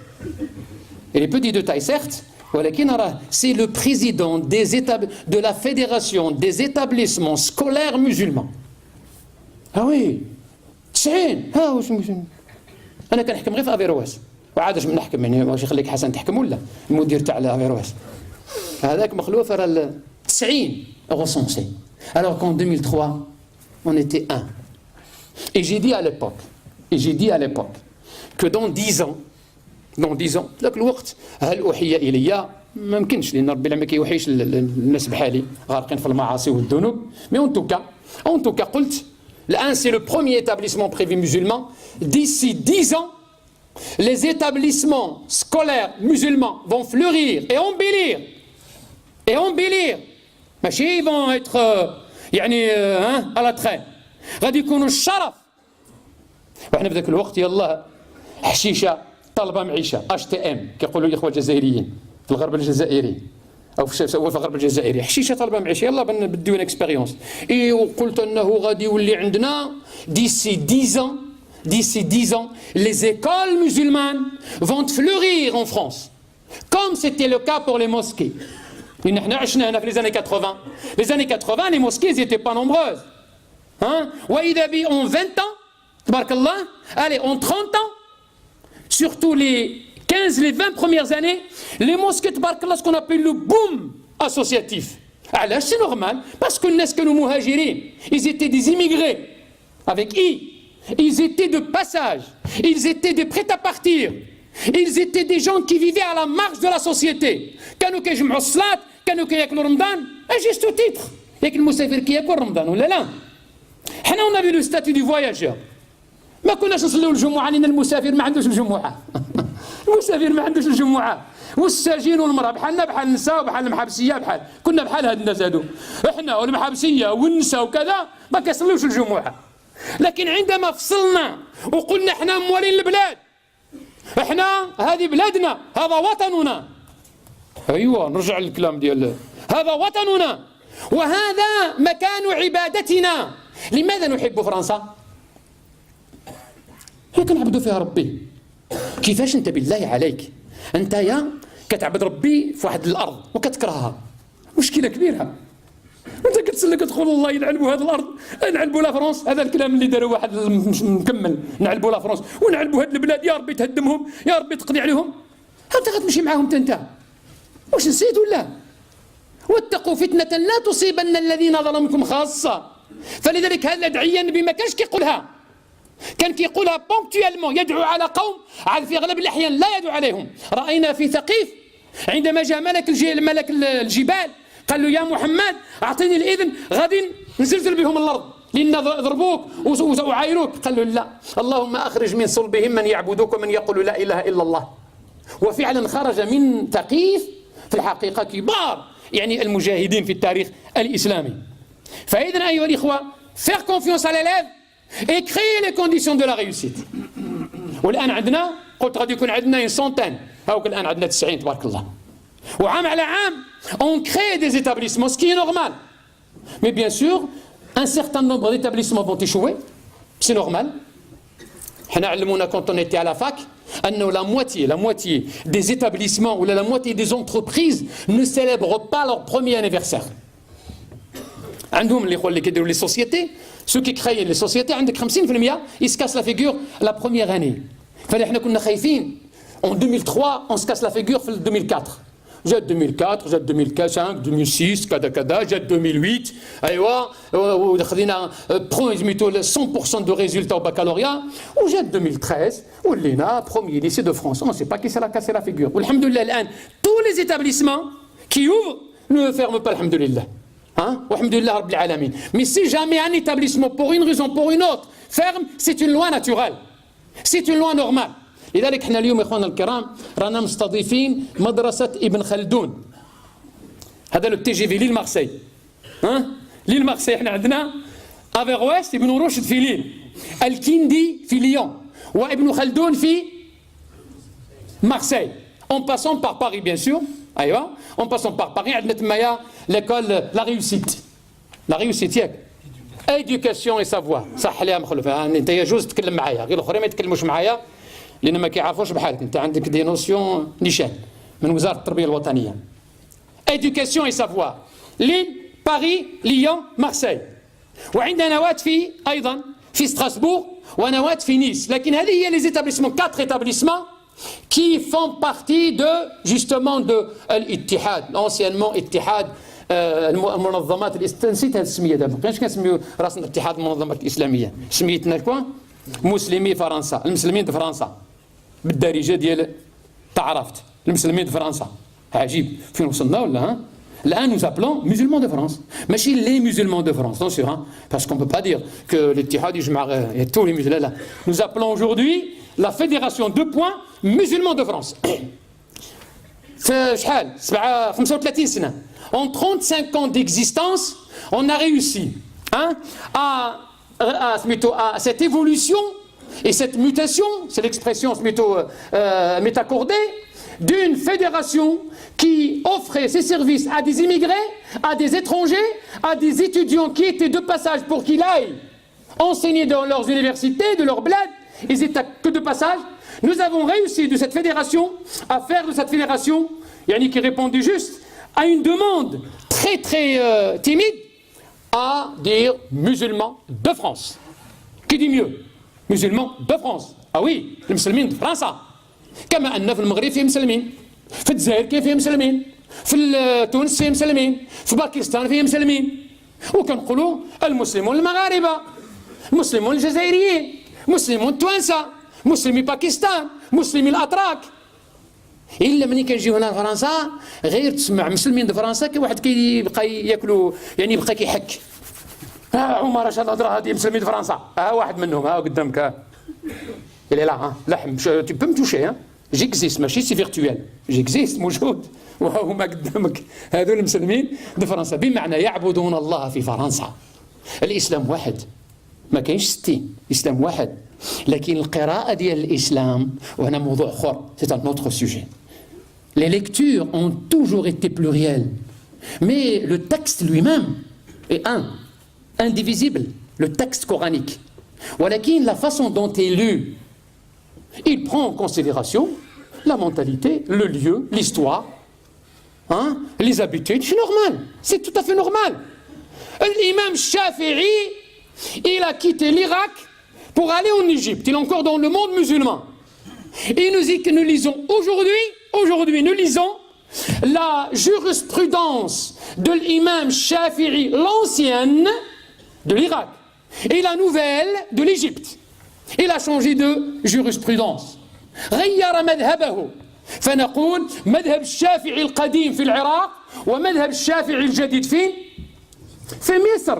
Il est petit de taille certes, ولكن راه c'est le président de la fédération des établissements scolaires musulmans. Ah oui 90 ها واش انا كنحكم غير في افيرواس، وعادش من نحكم يعني واش يخليك حسن تحكم ولا المدير تاع افيرواس. هذاك مخلوف راه 90 recensés. Alors qu'en 2003 on était 1. Et j'ai dit à l'époque que dans 10 ans ذاك الوقت هل أوحي إلي؟ ما يمكنش لأن ربي ما كيوحيش الناس بحالي غارقين في المعاصي والذنوب. Mais en tout cas قلت الآن c'est le premier établissement privé musulman. D'ici 10 ans les établissements scolaires musulmans vont fleurir et embellir. ماشي ils vont être يعني à la traîne. غادي يكونوا الشرف. وحنا في ذاك الوقت يلا حشيشه طلبه معيشه HTM كيقولوا الاخوه الجزائريين في الغرب الجزائري او في الغرب الجزائري حشيشه طلبه معيشه يلا بديو ان اكسبيريونس. اي وقلت انه غادي يولي عندنا d'ici 10 ans les écoles musulmanes vont fleurir en France comme c'était le cas pour les mosquées. نحن عشنا هنا في les années 80. Les années 80 les mosquées n'étaient pas nombreuses. وإذا بي en 20 ans تبارك الله allez en 30 ans surtout les 15 les 20 premières années les mosquées تبارك الله ce qu'on appelle le boom associatif. علاش c'est normal parce que الناس كانوا مهاجرين ils étaient des immigrés avec ils étaient de passage, ils étaient des prêts à partir, ils étaient des gens qui vivaient à la marge de la société. كانوا كيجمعوا الصلاة كانوا كياكلوا رمضان juste au titre. ياك المسافر كياكل رمضان ولا لا؟ حنا on avait le statut du voyageur. ما كناش نصليو الجمعة لأن المسافر ما عندوش الجمعة. المسافر ما عندوش الجمعة. والسجين والمرأة بحالنا بحال النساء وبحال المحابسية كنا بحال هاد الناس هادو. احنا والمحابسية والنساء وكذا ما كيصليوش الجمعة. لكن عندما فصلنا وقلنا احنا موالين البلاد احنا هذه بلادنا هذا وطننا. ايوه نرجع للكلام ديال هذا وطننا وهذا مكان عبادتنا. لماذا نحب فرنسا؟ هي كنعبدوا فيها ربي. كيفاش انت بالله عليك انت يا كتعبد ربي في واحد الارض وكتكرهها مشكله كبيره. انت كتسلى كتقول الله ينعلبوا هذه الارض نعلبوا لا فرنسا. هذا الكلام اللي داروا واحد مكمل نعلبوا لا فرنسا ونعلبوا هذه البلاد يا ربي تهدمهم يا ربي تقضي عليهم. انت غتمشي معاهم انت واش نسيت ولا؟ واتقوا فتنة لا تصيبن الذين ظلمكم خاصة. فلذلك هذا الادعية النبي ما كانش كيقولها كان كيقولها بونكتويلمون يدعو على قوم عاد في اغلب الاحيان لا يدعو عليهم. راينا في ثقيف عندما جاء ملك الجبال قال له يا محمد اعطيني الاذن غادي نزلزل بهم الارض لان ضربوك وعايروك. قال له لا اللهم اخرج من صلبهم من يعبدوك ومن يقول لا اله الا الله. وفعلا خرج من ثقيف في الحقيقه كبار يعني المجاهدين في التاريخ الاسلامي. فاذا ايها الاخوه faire confiance à l'élève et créer les conditions de la réussite. والآن عندنا قلت غادي يكون عندنا 100 هاوك الآن عندنا 90 تبارك الله. وعام على عام on crée des établissements ce qui est normal. Mais bien sûr un certain nombre d'établissements vont échouer. C'est normal. حنا علمونا quand on était à la fac أنه la moitié des établissements ou la moitié des entreprises ne célèbrent pas leur premier anniversaire. عندهم اللي كيديروا les sociétés. Ceux qui créent les sociétés عندك 50% ils se cassent la figure la première année. فاحنا كنا خايفين en 2003 on se casse la figure في 2004. جات 2004 جات 2005 2006 كذا جات 2008 ايوا ودخلنا سميتو 100% de résultats au baccalauréat وجات 2013 ولينا premier lycée de France. On ne sait pas qui s'est cassé la figure. والحمد لله الآن tous les établissements qui ouvrent ne ferment pas الحمد لله. والحمد لله رب العالمين. Mais si jamais un établissement pour une raison pour une autre ferme c'est une loi naturelle. C'est une loi normale. لذلك احنا اليوم اخواننا الكرام رانا مستضيفين مدرسة ابن خلدون. هذا لو تي جي في ليل مارسي. ليل مارسي احنا عندنا افيرويس ابن رشد في ليل. الكندي في ليون. وابن خلدون في مارسي. En passant par Paris bien sûr. ايوا en passant par Paris عندنا تمايا l'école la réussite ياك éducation et savoir. صح عليها مخلوف، انت يجوز تتكلم معايا، غير الاخرين ما يتكلموش معايا لان ما كيعرفوش بحالك. انت عندك دي نوسيون نيشان من وزاره التربيه الوطنيه. éducation et savoir. ليل، باريس، ليون، مارسيل. وعندنا نواة في ايضا في ستراسبورغ ونواة في نيس. لكن هذه هي les établissements 4 établissements qui font partie de justement de الاتحاد، anciennement اتحاد المنظمات الإسلامية. نسيت هذه السمية دابا، ما بقيناش كنسميو راسنا اتحاد المنظمات الإسلامية، سميتنا كوا مسلمي فرنسا، المسلمين د فرنسا بالدارجة ديال تعرفت المسلمين د فرنسا. عجيب فين وصلنا ولا ها؟ الآن nous appelons musulmans de France، ماشي les musulmans de France، attention hein, parce qu'on peut pas dire que l'Ittihad يجمع tous les musulmans là. Nous appelons aujourd'hui la fédération musulmans de France. في شحال 35 سنة. En 35 ans d'existence, on a réussi hein, à cette évolution et cette mutation, c'est l'expression m'est accordée, d'une fédération qui offrait ses services à des immigrés, à des étrangers, à des étudiants qui étaient de passage pour qu'ils aillent enseigner dans leurs universités, de leur bled, ils étaient que de passage. Nous avons réussi de cette fédération à faire de cette fédération, Yannick qui répondait juste, à une demande très très timide, à dire musulmans de France. Qui dit mieux? Musulmans de France. Ah oui, les musulmans de France. كما أن في المغرب فيه مسلمين، في الجزائر كاين فيه مسلمين، في تونس فيه مسلمين، في باكستان فيه مسلمين، وكنقولوا المسلمون المغاربة، المسلمون الجزائريين، مسلمون التوانسة، مسلمي باكستان، مسلمي الأتراك. إلا ملي كنجيو هنا لفرنسا غير تسمع مسلمين د فرنسا كي واحد كيبقى ياكلوا يعني يبقى كيحك. عمر اش الهضره هذه مسلمين د فرنسا؟ واحد منهم قدامك. Il est là, hein. لحم. Tu peux me toucher, hein. J'existe, ماشي سي فيرتوال. J'existe موجود. وهما قدامك هذول المسلمين د فرنسا، بمعنى يعبدون الله في فرنسا. الإسلام واحد. ما كاينش 60 الإسلام واحد. لكن القراءة ديال الإسلام وهنا موضوع آخر، c'est un autre sujet. Les lectures ont toujours été plurielles, mais le texte lui-même est indivisible, le texte coranique. ولكن la façon dont est lu, il prend en considération la mentalité, le lieu, l'histoire, hein, les habitudes. C'est normal, c'est tout à fait normal. L'imam Shafi'i, il a quitté l'Irak pour aller en Égypte. Il est encore dans le monde musulman. Et nous dit que nous lisons aujourd'hui, nous lisons la jurisprudence de l'imam Shafi'i, l'ancienne de l'Irak, et la nouvelle de l'Égypte. Il a changé de jurisprudence. غير مذهبه. فنقول مذهب الشافعي القديم في العراق ومذهب الشافعي الجديد في مصر.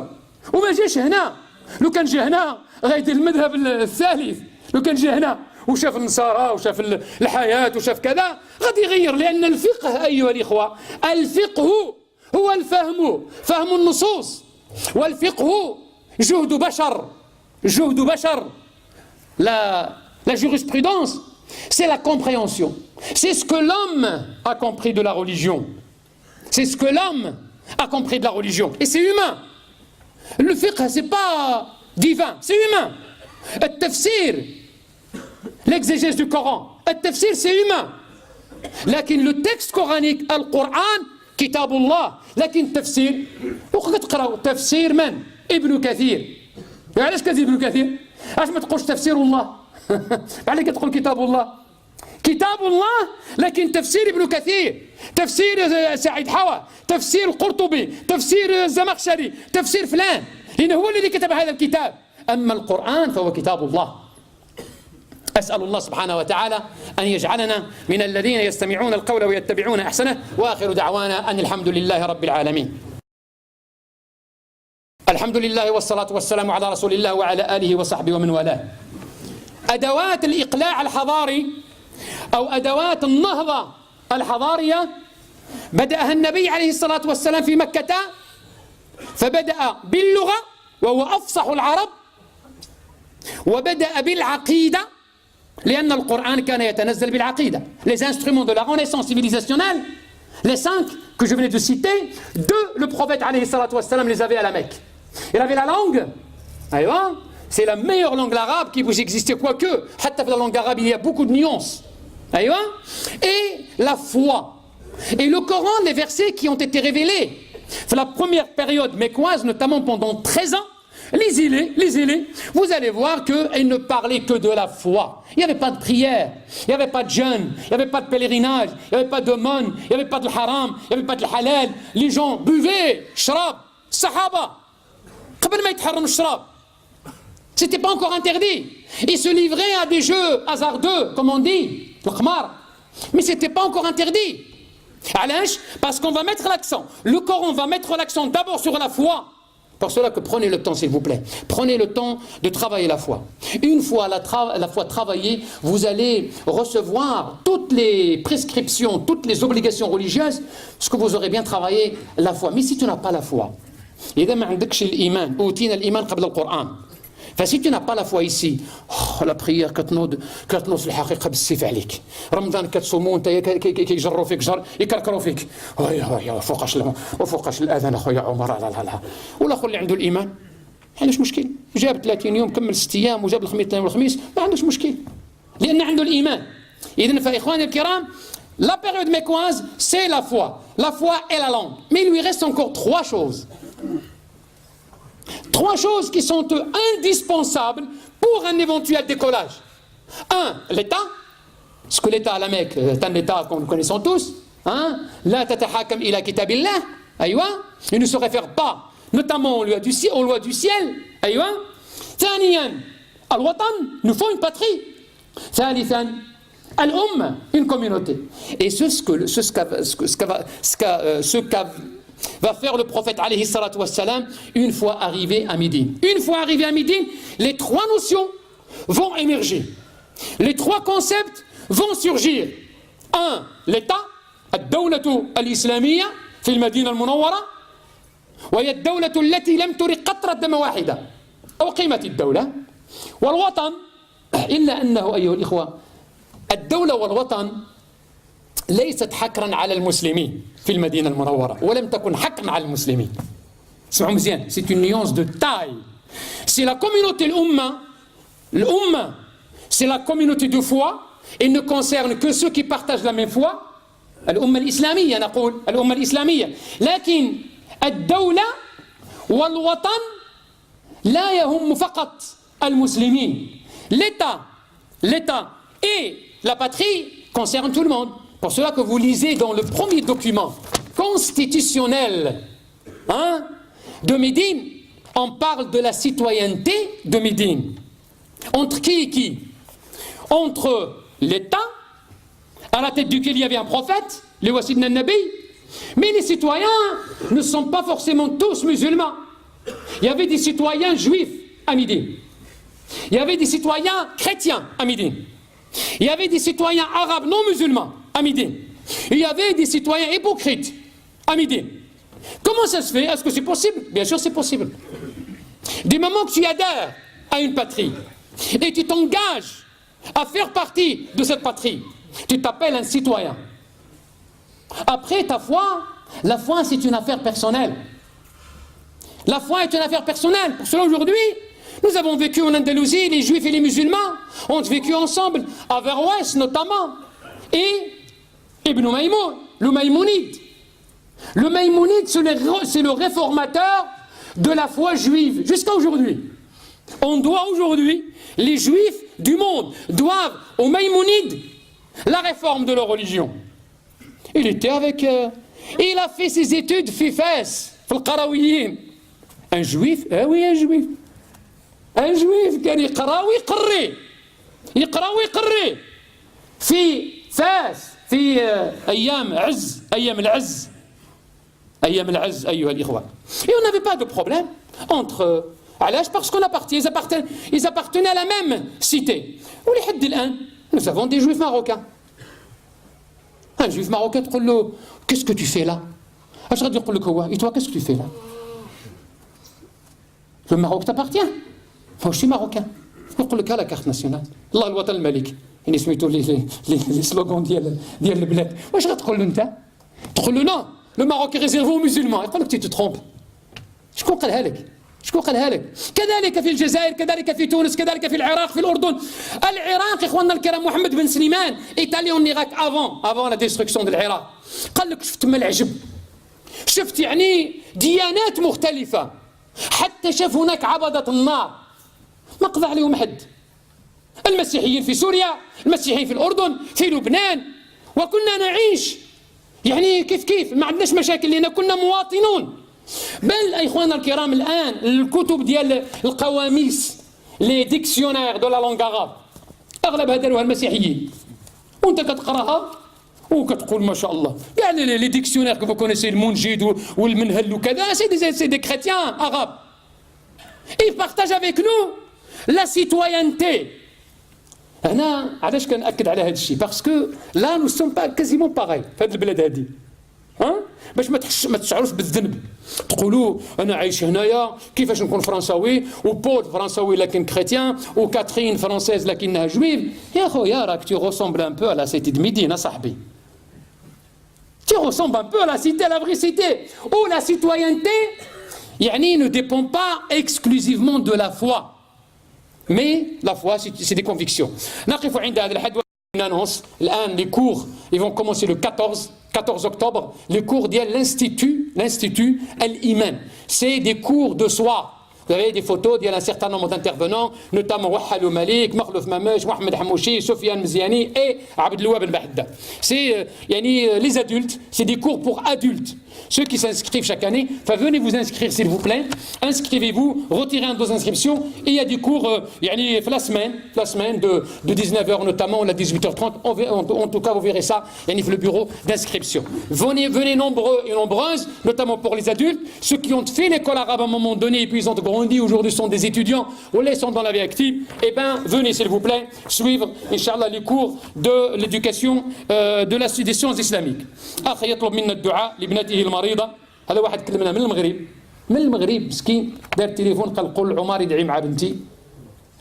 وما جاش هنا. لو كان جا هنا غايدير المذهب الثالث. لو كان جا هنا وشاف النصارى وشاف الحياة وشاف كذا غادي يغير. لأن الفقه أيها الإخوة، الفقه هو فهم النصوص، والفقه جهد بشر. La jurisprudence, c'est la compréhension. C'est ce que l'homme a compris de la religion. C'est ce que l'homme a compris de la religion. Et c'est humain. Le fiqh, c'est pas divin, c'est humain. Le tafsir, l'exégèse du Coran, le tafsir, c'est humain. لكن le texte coranique, القرآن كتاب الله. لكن التفسير وقد تقرأ تفسير من؟ ابن كثير. علاش كتجي ابن كثير؟ علاش ما تقولش تفسير الله؟ علاش كتقول كتاب الله؟ كتاب الله لكن تفسير ابن كثير، تفسير سعيد حوا، تفسير القرطبي، تفسير الزمخشري، تفسير فلان، لأنه هو الذي كتب هذا الكتاب. أما القرآن فهو كتاب الله. أسأل الله سبحانه وتعالى أن يجعلنا من الذين يستمعون القول ويتبعون أحسنه. وآخر دعوانا أن الحمد لله رب العالمين. الحمد لله والصلاة والسلام على رسول الله وعلى آله وصحبه ومن والاه. أدوات الإقلاع الحضاري أو أدوات النهضة الحضارية بدأها النبي عليه الصلاة والسلام في مكة، فبدأ باللغة وهو أفصح العرب، وبدأ بالعقيدة لأن القرآن كان يتنزل بالعقيدة. Les instruments de la renaissance civilisationnelle, les 5 que je venais de citer, 2 le prophète عليه الصلاة والسلام les avait à la Mecque. Il avait la langue. C'est la meilleure langue arabe qui vous existait, quoique, dans la langue arabe, il y a beaucoup de nuances. Et la foi. Et le Coran, les versets qui ont été révélés, la première période mécoise, notamment pendant 13 ans, lisez-les, vous allez voir qu'ils ne parlaient que de la foi. Il n'y avait pas de prière, il n'y avait pas de jeûne, il n'y avait pas de pèlerinage, il n'y avait pas d'aumône, il n'y avait pas de haram, il n'y avait pas de halal. Les gens buvaient, shrab, sahaba, c'était pas encore interdit. Ils se livraient à des jeux hasardeux, comme on dit, le khmar, mais c'était pas encore interdit. Parce qu'on va mettre l'accent, le Coran va mettre l'accent d'abord sur la foi. Pour cela que prenez le temps, s'il vous plaît. Prenez le temps de travailler la foi. Une fois la foi travaillée, vous allez recevoir toutes les prescriptions, toutes les obligations religieuses, parce que vous aurez bien travaillé la foi. Mais si tu n'as pas la foi, إذا ما عندكش الإيمان أوتينا الإيمان قبل القرآن. فسي tu n'as pas la foi ici, la prière كتنوض في الحقيقة بالسيف عليك. رمضان كتصوموا انت كيجروا فيك جر يكركروا فيك. وفوقاش الأذان أخويا عمر لا. والآخر اللي عنده الإيمان ما عندوش مشكل. جاب 30 يوم كمل 6 أيام وجاب الاثنين والخميس ما عندوش مشكل. لأن عنده الإيمان. إذن فإخواني الكرام la période mécoise c'est la foi et la langue. Mais il lui reste encore 3 choses. 3 choses qui sont indispensables pour un éventuel décollage. 1. L'État. Parce que l'État à la Mecque est un État que nous connaissons tous. La tatahakam ila kitabillah. Il ne se réfère pas, notamment aux lois du ciel. ثانيا الوطن, nous faut une patrie. ثالثا الأمة, une communauté. Et ce qu'a va faire le prophète alayhi salatu wassalam une fois arrivé à Médine. Une fois arrivé à Médine, les 3 notions vont émerger. Les 3 concepts vont surgir. 1. L'État, الدولة الإسلامية في المدينة المنورة وهي الدولة التي لم ترق قطرة دم واحدة أقيمت الدولة. والوطن إلا أنه أيها الإخوة الدولة والوطن ليست حكرا على المسلمين في المدينة المنورة ولم تكن حكرا على المسلمين. اسمعوا مزيان, c'est une nuance de taille. C'est la communauté l'Umma, c'est la communauté de foi et ne concerne que ceux qui partagent la même foi. الأمة الإسلامية نقول الأمة الإسلامية. لكن الدولة والوطن لا يهم فقط المسلمين. L'État et la patrie concernent tout le monde. Pour cela que vous lisez dans le premier document constitutionnel de Médine, on parle de la citoyenneté de Médine. Entre qui et qui? Entre l'État, à la tête duquel il y avait un prophète, le Wassidna al-Nabi, mais les citoyens ne sont pas forcément tous musulmans. Il y avait des citoyens juifs à Médine. Il y avait des citoyens chrétiens à Médine. Il y avait des citoyens arabes non musulmans à Médine. Il y avait des citoyens hypocrites à Médine. Comment ça se fait? Est-ce que c'est possible? Bien sûr c'est possible. Du moment que tu adhères à une patrie et tu t'engages à faire partie de cette patrie, tu t'appelles un citoyen. Après ta foi, la foi c'est une affaire personnelle. La foi est une affaire personnelle. Pour cela aujourd'hui, nous avons vécu en Andalousie, les juifs et les musulmans ont vécu ensemble, à Averroès notamment, et Ibn Maïmoun, le Maïmonide. Le Maïmonide, c'est le réformateur de la foi juive, jusqu'à aujourd'hui. On doit aujourd'hui, les juifs du monde doivent au Maïmonide la réforme de leur religion. Il était avec... il a fait ses études FIFES, Al-Qarawiyin. Un juif? Oui, un juif. Un juif كان يقرا ويقري في فاس في أيام العز أيها الإخوة. Et on n'avait pas de problème entre parce qu'on ils appartenaient à la même cité. ولحد الآن nous avons des juifs marocains. Un juif marocain تقول له qu'est-ce que tu fais là? اش غادي يقول لك هو et toi qu'est-ce que tu fais là? Le Maroc t'appartient. Moi, je suis marocain. نقول لك ها لا كارت ناسيونال الله الوطن الملك يعني سميتو لي سلوغون ديال البلاد. واش غتقول له انت؟ تقول له non, le Maroc est réservé aux musulmans. يقول لك tu te trompes. شكون قالها لك؟ شكون قالها لك؟ كذلك في الجزائر، كذلك في تونس، كذلك في العراق، في الأردن. العراق إخواننا الكرام، محمد بن سليمان إيطاليون نيغاك أفون لا ديستركسيون ديال العراق، قال لك شفت تما العجب، شفت يعني ديانات مختلفة، حتى شاف هناك عبدة النار ما قضى عليهم حد. المسيحيين في سوريا، المسيحيين في الأردن، في لبنان، وكنا نعيش يعني كيف ما عندناش مشاكل لأن كنا مواطنون. بل إخواننا الكرام الآن الكتب ديال القواميس لي ديكسيونير دو لا لونغ عرب أغلبها داروها المسيحيين، وأنت كتقراها وكتقول ما شاء الله كاع لي ديكسيونير كيف كونيسي المنجد والمنهل وكذا سي دي كريتيان عرب. Ils partagent avec nous la citoyenneté. هنا علاش كنأكد على هذا الشيء؟ باسكو لا نو سوم با كازيمون باغي في هذه البلاد هذه، باش ما تشعروش بالذنب، تقولوا انا عايش هنايا كيفاش نكون فرنساوي، وبول فرنساوي لكن كريتيان، وكاترين فرنسيز لكنها جويف. يا خويا راك تي روسومبل ان بو على سيتي دو ميدين صاحبي، تي روسومبل ان بو لا سيتي لا فري سيتي او لا سيتويانتي يعني ne dépend pas exclusivement de la foi mais la foi c'est des convictions. نقف عند هذا الحد وننص الآن les cours ils vont commencer le 14 octobre, les cours de l'Institut Al-Iman. C'est des cours de soir. Vous avez des photos d'un certain nombre d'intervenants, notamment Wahhalou Malik, Makhlouf Mamouche, Mohamed Hamouchi, Sofiane Mziani et Abdelouab Ben Bahda. C'est les adultes, c'est des cours pour adultes. Ceux qui s'inscrivent chaque année, venez vous inscrire s'il vous plaît, inscrivez-vous, retirez un dos d'inscription, et il y a des cours la semaine de 19h notamment, à 18h30, en tout cas vous verrez ça, le bureau d'inscription. Venez nombreux et nombreuses, notamment pour les adultes, ceux qui ont fait l'école arabe à un moment donné et puis ils ont grandi, aujourd'hui sont des étudiants, ou les sont dans la vie active, eh bien venez s'il vous plaît suivre, Inch'Allah, les cours de l'éducation des sciences islamiques. أخي يطلب منا الدعاء لابنته المريضة. هذا واحد كلمنا من المغرب مسكين دار تليفون قال قول عمر يدعي مع بنتي.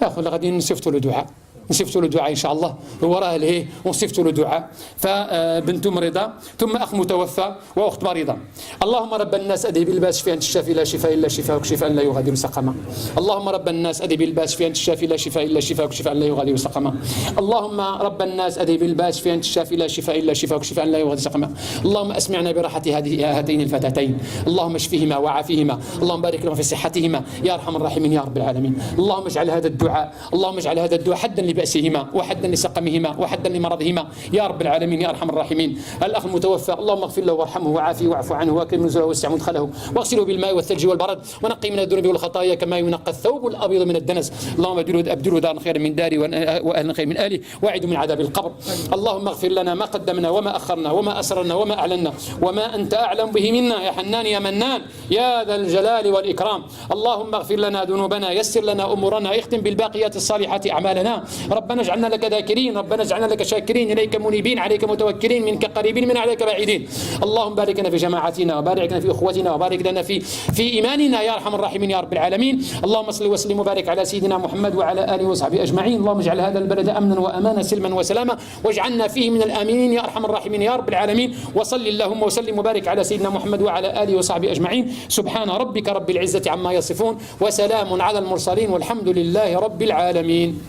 يا أخي غادي نصيفطوا له دعاء، نصيفطوا له دعاء إن شاء الله، وراه لهيه ونصيفطوا له دعاء. فبنته مريضة، ثم أخ متوفى وأخت مريضة. اللهم رب الناس أذهب الباس شفاء أنت الشافي لا شفاء إلا شفاءك شفاء لا يغادر سقما. اللهم رب الناس أذهب الباس شفاء أنت الشافي لا شفاء إلا شفاءك شفاء لا يغادر سقما. اللهم رب الناس أذهب الباس شفاء أنت الشافي لا شفاء إلا شفاءك شفاء لا يغادر سقما. اللهم أسمعنا براحة هاتين الفتاتين، اللهم اشفهما وعافهما، اللهم بارك لهم في صحتهما يا أرحم الراحمين يا رب العالمين. اللهم اجعل هذا الدعاء حدا لبأسهما وحدا لسقمهما وحدا لمرضهما يا رب العالمين يا ارحم الراحمين. الاخ المتوفى اللهم اغفر له وارحمه وعافيه واعف عنه واكرم نزله ووسع مدخله واغسله بالماء والثلج والبرد ونقي من الذنوب والخطايا كما ينقى الثوب الابيض من الدنس. اللهم ابدله دارا خيرا من داري واهلا خيرا من اهله واعده من عذاب القبر. اللهم اغفر لنا ما قدمنا وما اخرنا وما اسررنا وما اعلنا وما انت اعلم به منا يا حنان يا منان يا ذا الجلال والاكرام. اللهم اغفر لنا ذنوبنا، يسر لنا امورنا، اختم بالباقيات الصالحات اعمالنا. ربنا اجعلنا لك ذاكرين، ربنا اجعلنا لك شاكرين، إليك منيبين، عليك متوكلين، منك قريبين من عليك بعيدين. اللهم بارك لنا في جماعتنا وبارك لنا في أخوتنا وبارك لنا في إيماننا يا أرحم الراحمين يا رب العالمين. اللهم صل وسلم وبارك على سيدنا محمد وعلى آله وصحبه أجمعين. اللهم اجعل هذا البلد أمنا وأمانا سلما وسلاما واجعلنا فيه من الآمنين يا أرحم الراحمين يا رب العالمين. وصل اللهم وسلم وبارك على سيدنا محمد وعلى آله وصحبه أجمعين. سبحان ربك رب العزة عما يصفون وسلام على المرسلين والحمد لله رب العالمين.